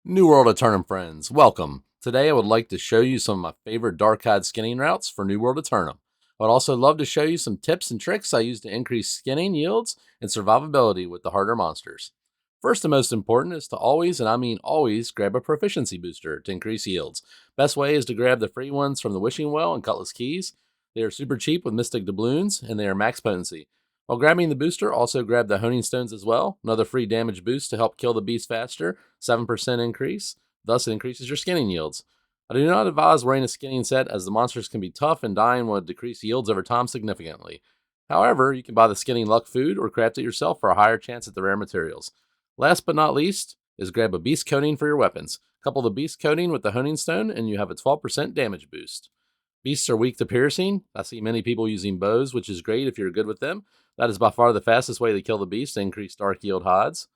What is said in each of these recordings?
New World Aeternum friends, welcome. Today I would like to show you some of my favorite dark-eyed skinning routes for New World Aeternum. I would also love to show you some tips and tricks I use to increase skinning yields and survivability with the harder monsters. First and most important is to always, and I mean always, grab a proficiency booster to increase yields. Best way is to grab the free ones from the Wishing Well and Cutlass Keys. They are super cheap with Mystic Doubloons, and they are max potency. While grabbing the booster, also grab the Honing Stones as well, another free damage boost to help kill the beast faster, 7% increase, thus it increases your skinning yields. I do not advise wearing a skinning set as the monsters can be tough and dying will decrease yields over time significantly. However, you can buy the skinning luck food or craft it yourself for a higher chance at the rare materials. Last but not least is grab a beast coating for your weapons. Couple the beast coating with the Honing Stone and you have a 12% damage boost. Beasts are weak to piercing. I see many people using bows, which is great if you're good with them. That is by far the fastest way to kill the beast to increase dark yield odds.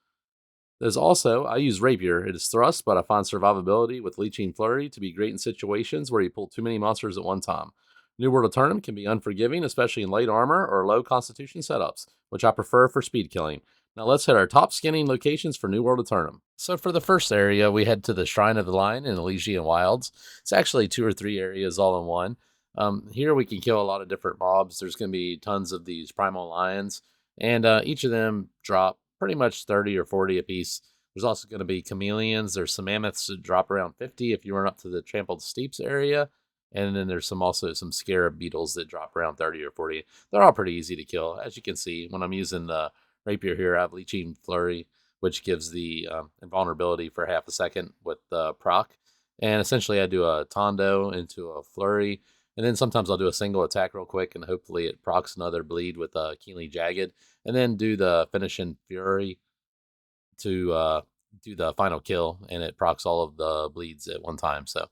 There's also, I use rapier. It is thrust, but I find survivability with leeching flurry to be great in situations where you pull too many monsters at one time. New World Aeternum can be unforgiving, especially in late armor or low constitution setups, which I prefer for speed killing. Now let's hit our top skinning locations for New World Aeternum. So for the first area, we head to the Shrine of the Lion in Elysian Wilds. It's actually 2 or 3 areas all in one. Here we can kill a lot of different mobs. There's going to be tons of these primal lions, and each of them drop pretty much 30 or 40 apiece. There's also going to be chameleons. There's some mammoths that drop around 50 if you run up to the Trampled Steeps area. And then there's also some scarab beetles that drop around 30 or 40. They're all pretty easy to kill. As you can see, when I'm using the rapier here, I have Leeching Flurry, which gives the invulnerability for half a second with the proc. And essentially I do a Tondo into a Flurry. And then sometimes I'll do a single attack real quick, and hopefully it procs another bleed with a Keenly Jagged. And then do the finishing Fury to do the final kill, and it procs all of the bleeds at one time. So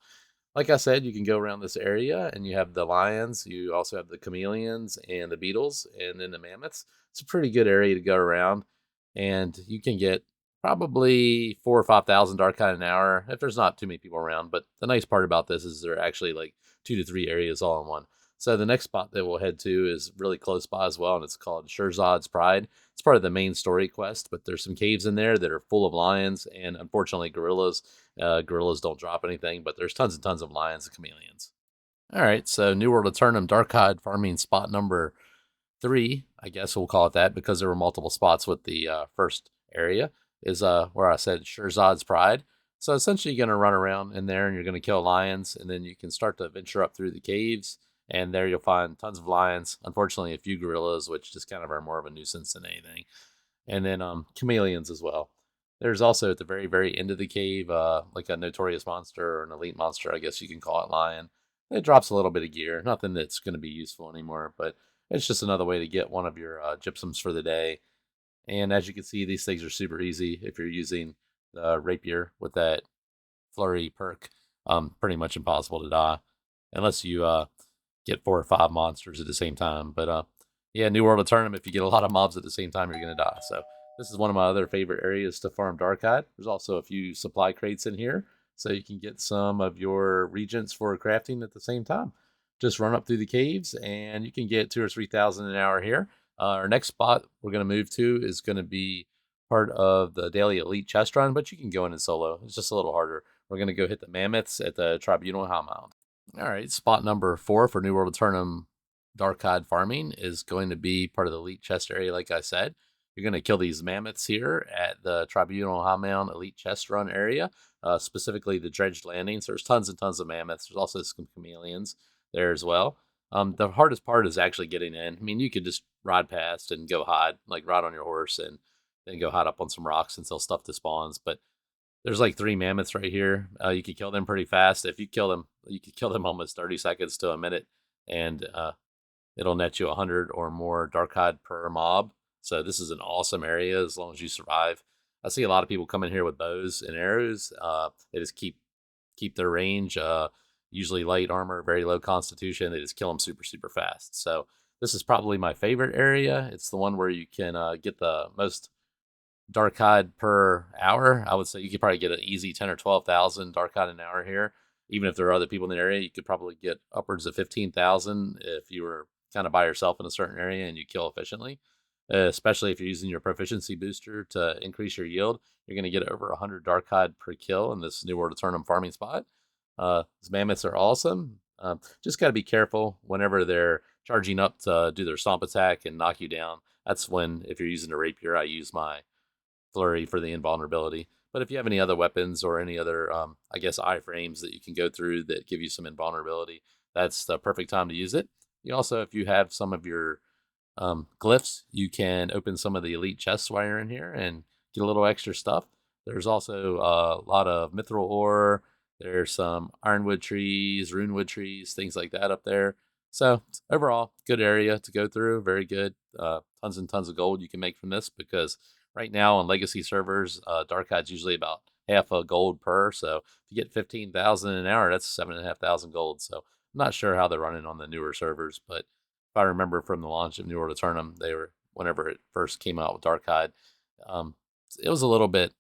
like I said, you can go around this area and you have the lions, you also have the chameleons and the beetles, and then the mammoths. It's a pretty good area to go around, and you can get probably 4 or 5,000 dark kind an hour if there's not too many people around. But the nice part about this is there are actually like 2 to 3 areas all in one. So the next spot that we'll head to is really close by as well, and it's called Shirzad's Pride. It's part of the main story quest, but there's some caves in there that are full of lions and unfortunately gorillas. Gorillas don't drop anything, but there's tons and tons of lions and chameleons. All right, so New World Aeternum Dark-Eyed farming spot number 3, I guess we'll call it that because there were multiple spots with the first area, is where I said Shirzad's Pride. So essentially you're going to run around in there and you're going to kill lions, and then you can start to venture up through the caves, and there you'll find tons of lions. Unfortunately, a few gorillas, which just kind of are more of a nuisance than anything. And then chameleons as well. There's also at the very, very end of the cave, like a notorious monster or an elite monster, I guess you can call it lion. It drops a little bit of gear, nothing that's going to be useful anymore, but it's just another way to get one of your gypsums for the day. And as you can see, these things are super easy if you're using the rapier with that flurry perk. Pretty much impossible to die unless you get 4 or 5 monsters at the same time. But yeah, New World of Tournament, if you get a lot of mobs at the same time, you're going to die. So this is one of my other favorite areas to farm Dark-Eyed. There's also a few supply crates in here, so you can get some of your regents for crafting at the same time. Just run up through the caves, and you can get 2 or 3,000 an hour here. Our next spot we're going to move to is going to be part of the daily elite chest run, but you can go in solo. It's just a little harder. We're going to go hit the mammoths at the Tribunal Hellmount. All right, spot number 4 for New World Eternum Dark-Eyed farming is going to be part of the elite chest area, like I said. You're going to kill these mammoths here at the Tribunal Hellmount elite chest run area, specifically the dredged landings. There's tons and tons of mammoths. There's also some chameleons there as well. The hardest part is actually getting in. I mean, you could just ride past and go hide, like ride on your horse and then go hide up on some rocks until stuff despawns. But there's like 3 mammoths right here. You could kill them pretty fast. If you kill them, you could kill them almost 30 seconds to a minute, and it'll net you 100 or more Dark-Eyed per mob. So this is an awesome area as long as you survive. I see a lot of people come in here with bows and arrows. They just keep their range. Usually light armor, very low constitution. They just kill them super, super fast. So this is probably my favorite area. It's the one where you can get the most Dark-Eyed per hour. I would say you could probably get an easy 10 or 12,000 Dark-Eyed an hour here. Even if there are other people in the area, you could probably get upwards of 15,000 if you were kind of by yourself in a certain area and you kill efficiently, especially if you're using your proficiency booster to increase your yield. you're going to get over 100 Darkhide per kill in this New World Aeternum farming spot. These mammoths are awesome. Just got to be careful whenever they're charging up to do their stomp attack and knock you down. That's when, if you're using a rapier, I use my flurry for the invulnerability. But if you have any other weapons or any other, I guess, iframes that you can go through that give you some invulnerability, that's the perfect time to use it. You also, if you have some of your glyphs, you can open some of the elite chests while you're in here and get a little extra stuff. There's also a lot of mithril ore. There's some ironwood trees, runewood trees, things like that up there. So overall, good area to go through. Very good. Tons and tons of gold you can make from this, because right now on legacy servers, Darkhide's usually about half a gold per. So if you get 15,000 an hour, that's 7,500 gold. So I'm not sure how they're running on the newer servers, but if I remember from the launch of New World Aeternum, they were, whenever it first came out with Darkhide, um, it was a little bit.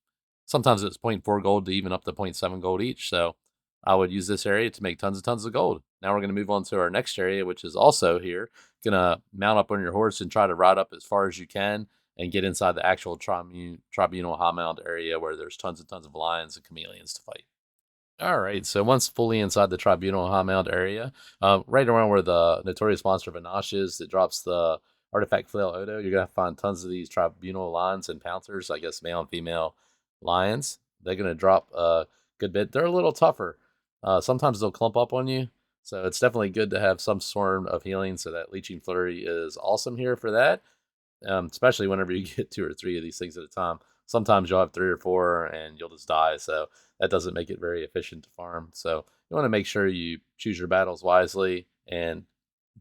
Sometimes it was 0.4 gold to even up to 0.7 gold each. So I would use this area to make tons and tons of gold. Now we're going to move on to our next area, which is also here. Gonna mount up on your horse and try to ride up as far as you can and get inside the actual tribunal high mound area where there's tons and tons of lions and chameleons to fight. All right, so once fully inside the Tribunal High Mound area, right around where the notorious monster Vanash is, that drops the artifact flail Odo, you're going to find tons of these Tribunal lions and pouncers, I guess male and female lions. They're going to drop a good bit. They're a little tougher. Sometimes they'll clump up on you, so it's definitely good to have some sort of healing, so that Leeching Flurry is awesome here for that, especially whenever you get 2 or 3 of these things at a time. Sometimes you'll have 3 or 4 and you'll just die, so that doesn't make it very efficient to farm. So you want to make sure you choose your battles wisely and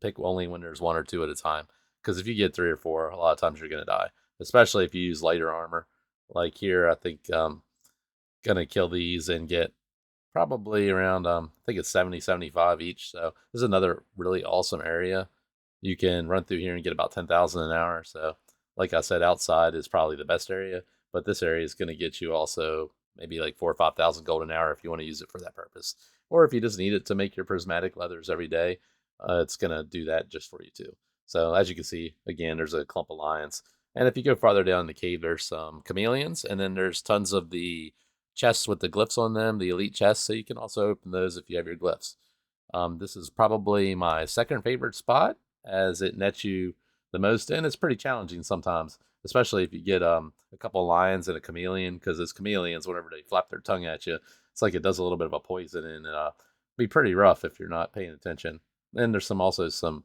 pick only when there's 1 or 2 at a time. Because if you get 3 or 4, a lot of times you're going to die, especially if you use lighter armor. Like here, I think going to kill these and get probably around, I think it's 70, 75 each. So this is another really awesome area. You can run through here and get about 10,000 an hour. So like I said, outside is probably the best area, but this area is going to get you also maybe like 4 or 5,000 gold an hour if you want to use it for that purpose. Or if you just need it to make your prismatic leathers every day, it's going to do that just for you too. So as you can see, again, there's a clump of lions. And if you go farther down in the cave, there's some chameleons, and then there's tons of the chests with the glyphs on them, the elite chests, so you can also open those if you have your glyphs. This is probably my second favorite spot, as it nets you the most in. It's pretty challenging sometimes, especially if you get a couple lions and a chameleon, because those chameleons, whenever they flap their tongue at you, it's like it does a little bit of a poison, and be pretty rough if you're not paying attention. And there's also some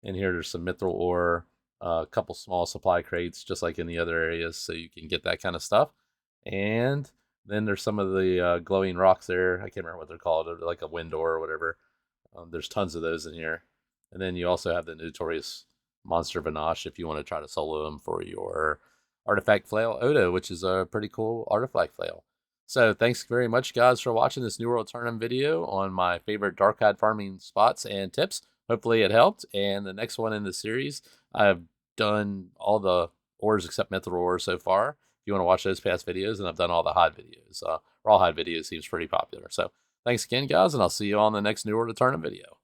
in here. There's some mithril ore, a couple small supply crates, just like in the other areas, so you can get that kind of stuff. And then there's some of the glowing rocks there. I can't remember what they're called. They're like a wind ore or whatever. There's tons of those in here. And then you also have the notorious monster Vanash if you want to try to solo him for your artifact flail Odo, which is a pretty cool artifact flail. So thanks very much, guys, for watching this New World Tournament video on my favorite Darkhide farming spots and tips. Hopefully it helped. And the next one in the series, I've done all the ores except mithril ore so far. If you want to watch those past videos, and I've done all the hide videos. Rawhide videos seems pretty popular. So thanks again, guys, and I'll see you on the next New World Tournament video.